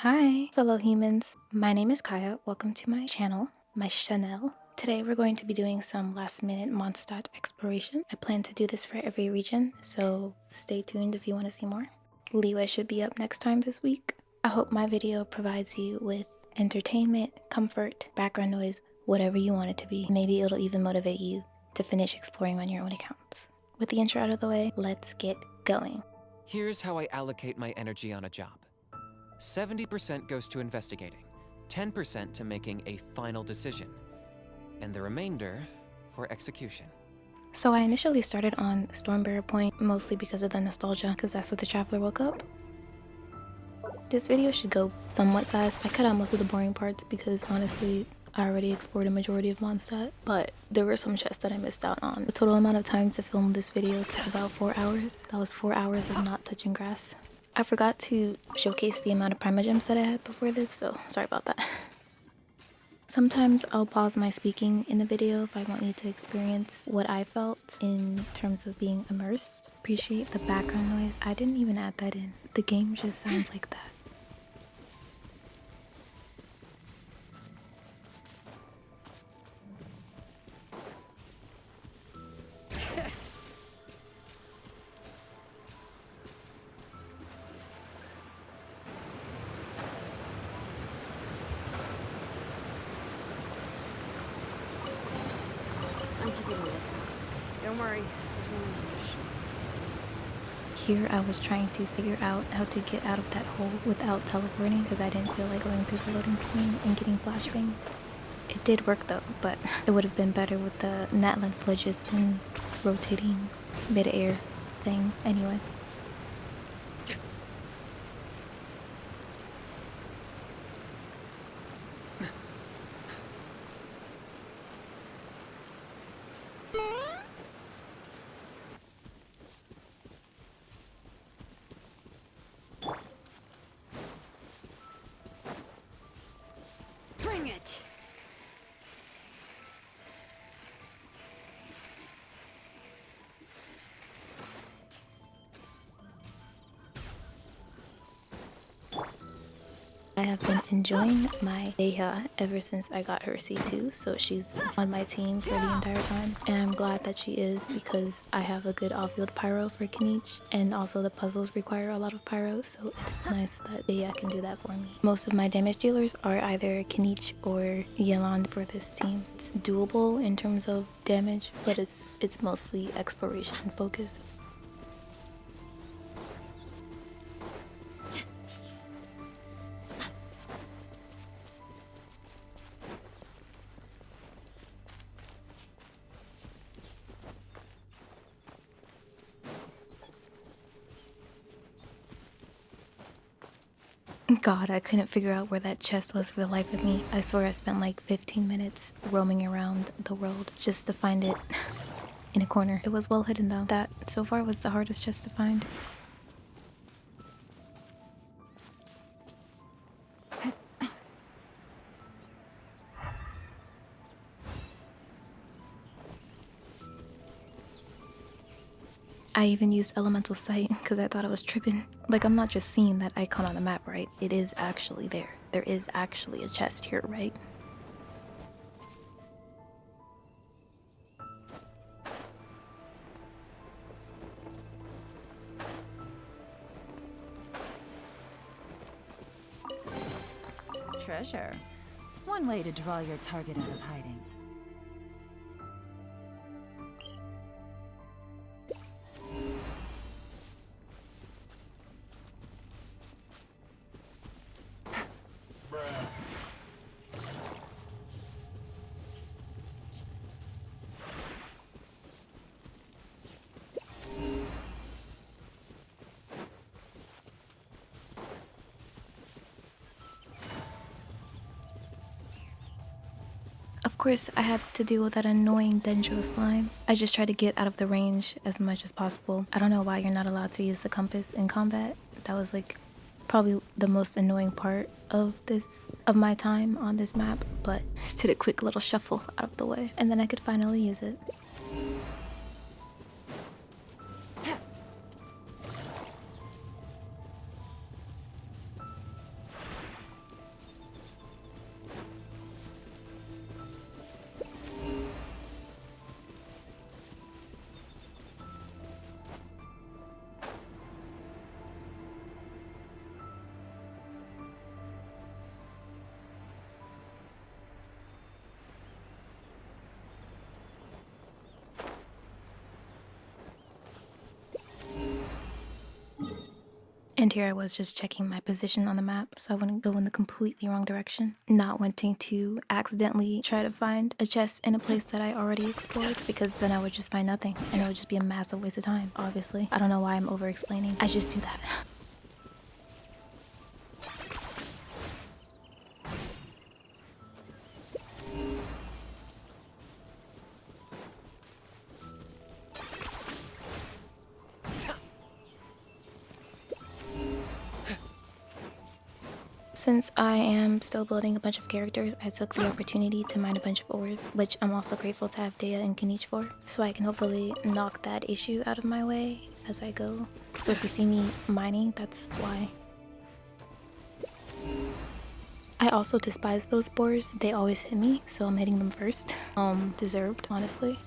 Hi, fellow humans. My name is Kaya. Welcome to my channel, my Chanel. Today we're going to be doing some last-minute Mondstadt exploration. I plan to do this for every region, so stay tuned if you want to see more. Leeway should be up next time this week. I hope my video provides you with entertainment, comfort, background noise, whatever you want it to be. Maybe it'll even motivate you to finish exploring on your own accounts. With the intro out of the way, let's get going. Here's how I allocate my energy on a job. 70% goes to investigating, 10% to making a final decision, and the remainder for execution. So I initially started on Stormterror Point, mostly because of the nostalgia, because that's what the traveler woke up. This video should go somewhat fast. I cut out most of the boring parts because honestly, I already explored a majority of Mondstadt, but there were some chests that I missed out on. The total amount of time to film this video took about 4 hours. That was 4 hours of not touching grass. I forgot to showcase the amount of primogems that I had before this, so sorry about that. Sometimes I'll pause my speaking in the video if I want you to experience what I felt in terms of being immersed. Appreciate the background noise. I didn't even add that in. The game just sounds like that. Don't worry, there's no rush. Here I was trying to figure out how to get out of that hole without teleporting because I didn't feel like going through the loading screen and getting flashbang. It did work though, but it would have been better with the Natlan phlogiston rotating mid-air thing anyway. Bring it! I have been enjoying my Deha ever since I got her C2, so she's on my team for the entire time. And I'm glad that she is because I have a good off-field pyro for Kanich, and also the puzzles require a lot of pyro, so it's nice that Deha can do that for me. Most of my damage dealers are either Kanich or Yelan for this team. It's doable in terms of damage, but it's mostly exploration focused. God, I couldn't figure out where that chest was for the life of me. I swear I spent like 15 minutes roaming around the world just to find it in a corner. It was well hidden though. That so far was the hardest chest to find. I even used elemental sight because I thought I was tripping. Like, I'm not just seeing that icon on the map, right? It is actually there. There is actually a chest here, right? Treasure. One way to draw your target out of hiding. Of course, I had to deal with that annoying Dendro slime. I just tried to get out of the range as much as possible. I don't know why you're not allowed to use the compass in combat. That was like probably the most annoying part of my time on this map, but just did a quick little shuffle out of the way and then I could finally use it. And here I was just checking my position on the map so I wouldn't go in the completely wrong direction. Not wanting to accidentally try to find a chest in a place that I already explored, because then I would just find nothing and it would just be a massive waste of time, obviously. I don't know why I'm over explaining. I just do that. Since I am still building a bunch of characters, I took the opportunity to mine a bunch of ores, which I'm also grateful to have Dea and Kanish for, so I can hopefully knock that issue out of my way as I go. So if you see me mining, that's why. I also despise those spores. They always hit me, so I'm hitting them first. Deserved, honestly.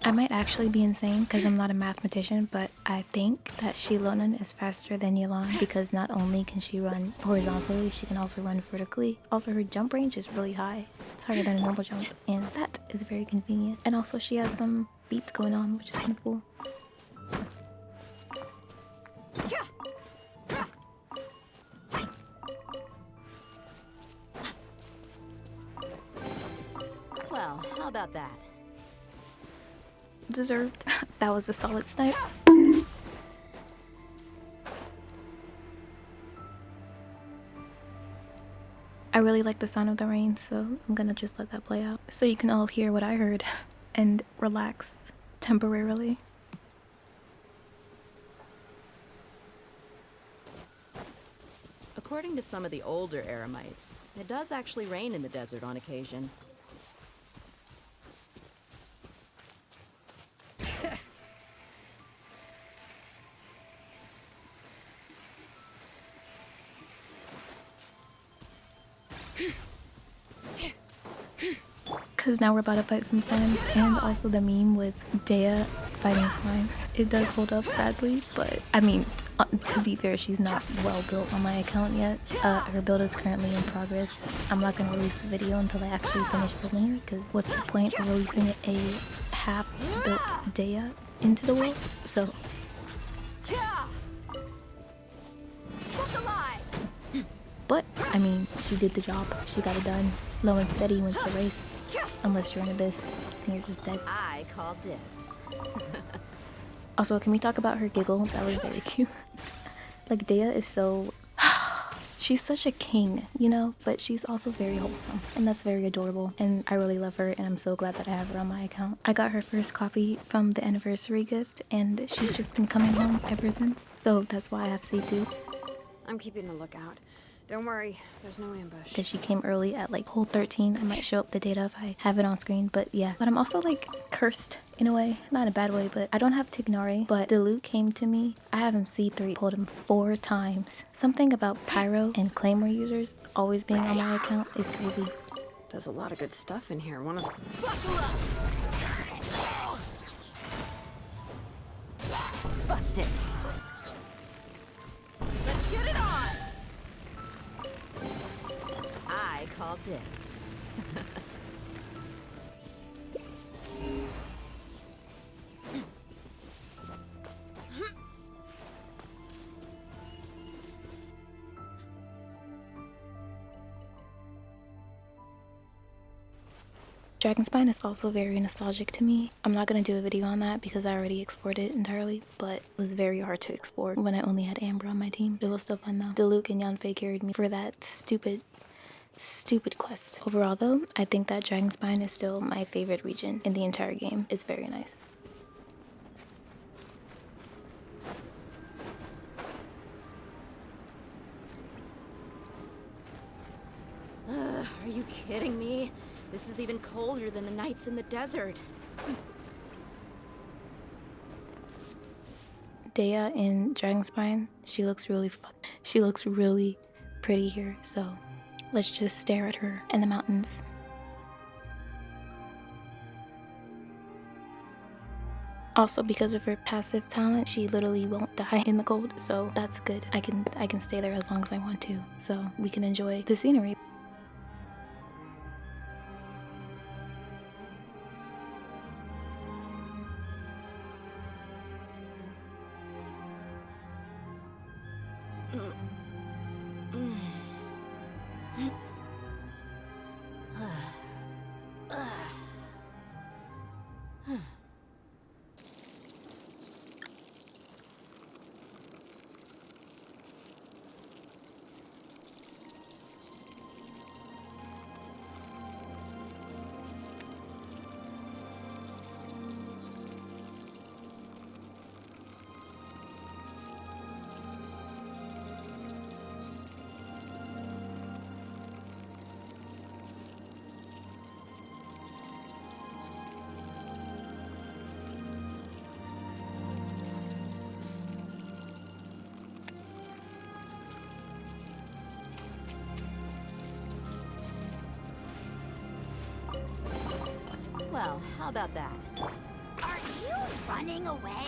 I might actually be insane because I'm not a mathematician, but I think that Shilonen is faster than Yelan because not only can she run horizontally, she can also run vertically. Also, her jump range is really high. It's higher than a normal jump, and that is very convenient. And also, she has some beats going on, which is kind of cool. Well, how about that? Deserved. That was a solid snipe. I really like the sound of the rain, so I'm gonna just let that play out so you can all hear what I heard and relax temporarily. According to some of the older Eremites, it does actually rain in the desert on occasion. Because now we're about to fight some slimes, and also the meme with Dea fighting slimes. It does hold up, sadly, but I mean, to be fair, she's not well built on my account yet. Her build is currently in progress. I'm not going to release the video until I actually finish building her, because what's the point of releasing a half-built Dea into the world? So... But, I mean, she did the job. She got it done. Slow and steady wins the race. Unless you're an abyss, then you're just dead. I call dibs. Also, can we talk about her giggle? That was very cute. Like, Dea is so... she's such a king, you know? But she's also very wholesome. And that's very adorable. And I really love her, and I'm so glad that I have her on my account. I got her first copy from the anniversary gift, and she's just been coming home ever since. So that's why I have C2. I'm keeping a lookout. Don't worry, there's no ambush. Because she came early at like hole 13. I might show up the data if I have it on screen, but yeah. But I'm also like cursed in a way, not in a bad way, but I don't have Tignari, but Diluc came to me. I have him C3, pulled him 4 times. Something about Pyro and Claymore users always being on my account is crazy. There's a lot of good stuff in here. Wanna... Busted. Let's get it on! I call dibs. Dragonspine is also very nostalgic to me. I'm not going to do a video on that because I already explored it entirely, but it was very hard to explore when I only had Amber on my team. It was still fun though. Diluc and Yanfei carried me for that stupid quest. Overall though, I think that Dragonspine is still my favorite region in the entire game. It's very nice. Ugh, are you kidding me? This is even colder than the nights in the desert. Dea in Dragonspine, she looks really pretty here, so let's just stare at her in the mountains. Also, because of her passive talent, she literally won't die in the cold, so that's good. I can stay there as long as I want to, so we can enjoy the scenery. Well, how about that? Are you running away?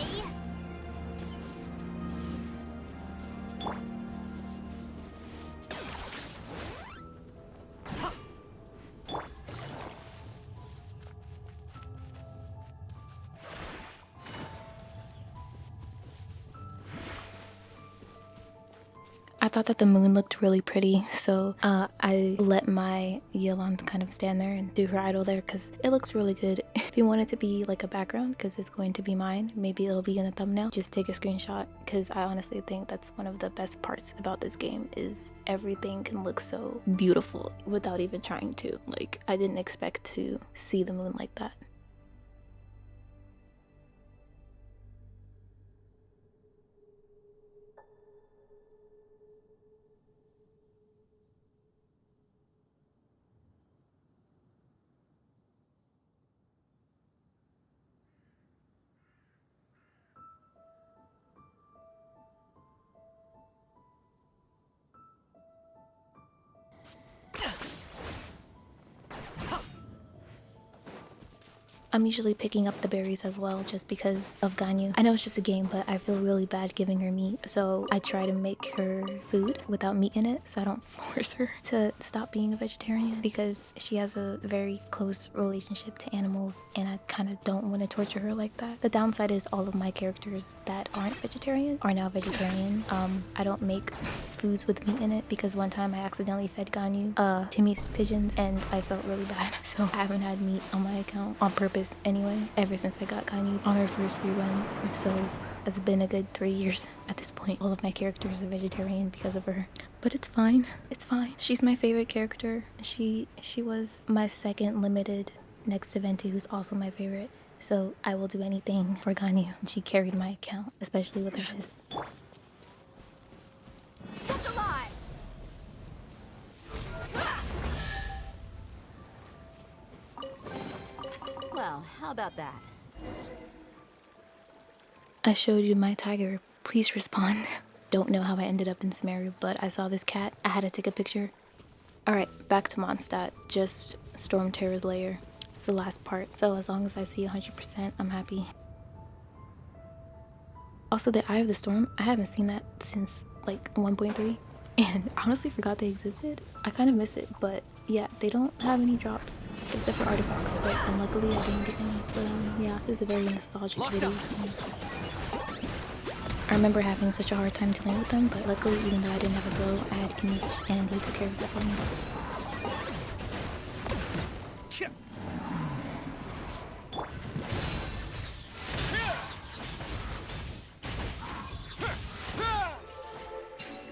I thought that the moon looked really pretty, so I let my Yelan kind of stand there and do her idol there because it looks really good. If you want it to be like a background, because it's going to be mine, maybe it'll be in the thumbnail, just take a screenshot, because I honestly think that's one of the best parts about this game is everything can look so beautiful without even trying to. Like, I didn't expect to see the moon like that. I'm usually picking up the berries as well just because of Ganyu. I know it's just a game, but I feel really bad giving her meat. So I try to make her food without meat in it so I don't force her to stop being a vegetarian because she has a very close relationship to animals and I kind of don't want to torture her like that. The downside is all of my characters that aren't vegetarian are now vegetarian. I don't make foods with meat in it because one time I accidentally fed Ganyu Timmy's pigeons and I felt really bad. So I haven't had meat on my account on purpose anyway ever since I got Ganyu on her first rerun. So it's been a good 3 years at this point. All of my characters are vegetarian because of her. But it's fine. It's fine. She's my favorite character. She was my second limited next to Venti, who's also my favorite. So I will do anything for Ganyu. She carried my account, especially with her fist. Kept alive! Well, how about that? I showed you my tiger. Please respond. Don't know how I ended up in Sumeru, but I saw this cat. I had to take a picture. Alright, back to Mondstadt. Just stormterror's lair. It's the last part. So as long as I see 100%, I'm happy. Also, the Eye of the Storm, I haven't seen that since like 1.3. And I honestly forgot they existed. I kind of miss it, but yeah, they don't have any drops except for artifacts, but luckily I didn't get any. But yeah, this is a very nostalgic video for me. I remember having such a hard time dealing with them, but luckily even though I didn't have a bow, I had Kimich and he took care of that for me.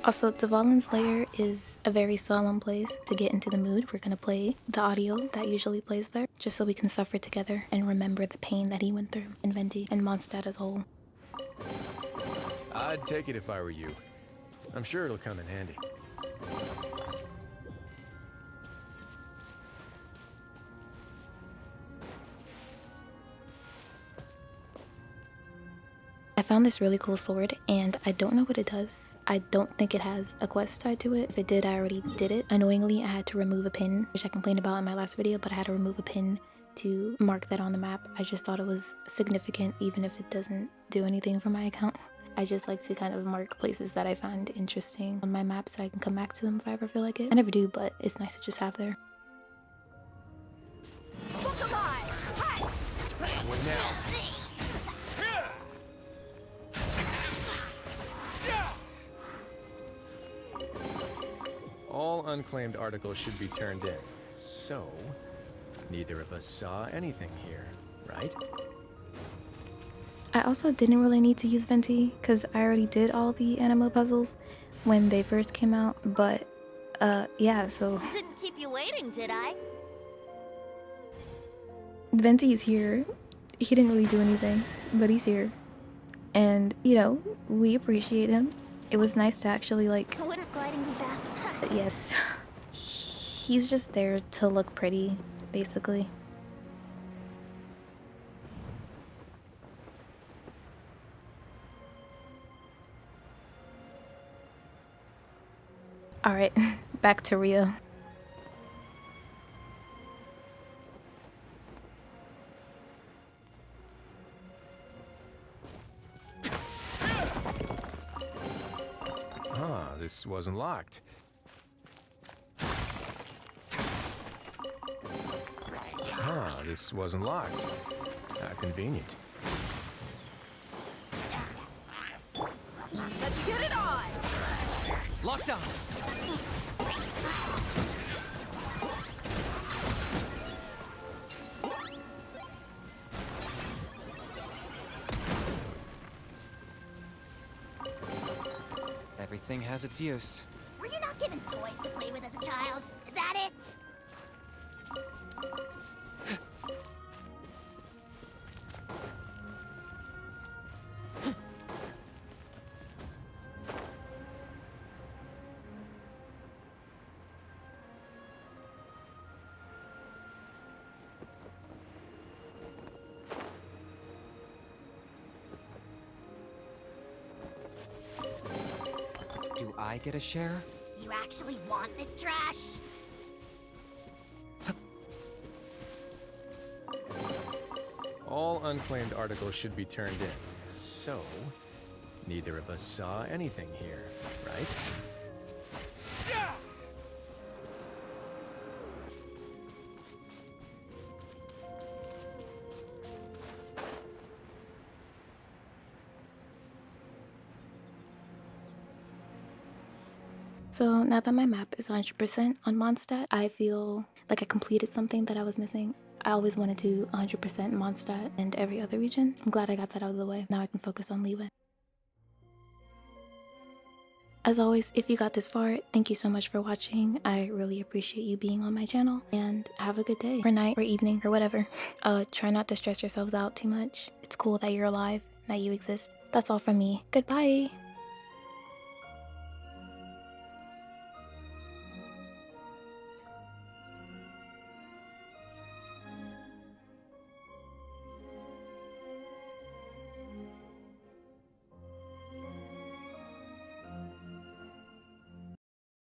Also, Dvalin's lair is a very solemn place. To get into the mood, we're gonna play the audio that usually plays there, just so we can suffer together and remember the pain that he went through in Venti and Mondstadt as a whole. I'd take it if I were you. I'm sure it'll come in handy. I I found this really cool sword and I don't know what it does. I don't think it has a quest tied to it. If it did, I already did it. Annoyingly, I had to remove a pin, which I complained about in my last video, but I had to remove a pin to mark that on the map. I just thought it was significant even if it doesn't do anything for my account. I just like to kind of mark places that I find interesting on my map so I can come back to them if I ever feel like it. I never do, but it's nice to just have there. Look alive! Hey! What now? All unclaimed articles should be turned in. So, neither of us saw anything here, right? I also didn't really need to use Venti because I already did all the animo puzzles when they first came out, but yeah, so Didn't keep you waiting, did I? Venti is here. He didn't really do anything, but he's here. And, you know, we appreciate him. It was nice to actually, like, Wouldn't gliding be fast? yes. He's just there to look pretty, basically. Alright, back to Rio. Ah, this wasn't locked. Ah, this wasn't locked. How convenient. Let's get it on! Locked on! Everything has its use. Were you not given toys to play with as a child? Is that it? Do I get a share? You actually want this trash? All unclaimed articles should be turned in. So, neither of us saw anything here, right? So now that my map is 100% on Mondstadt, I feel like I completed something that I was missing. I always wanted to 100% Mondstadt and every other region. I'm glad I got that out of the way. Now I can focus on Liyue. As always, if you got this far, thank you so much for watching. I really appreciate you being on my channel, and have a good day or night or evening or whatever. Try not to stress yourselves out too much. It's cool that you're alive, that you exist. That's all from me. Goodbye.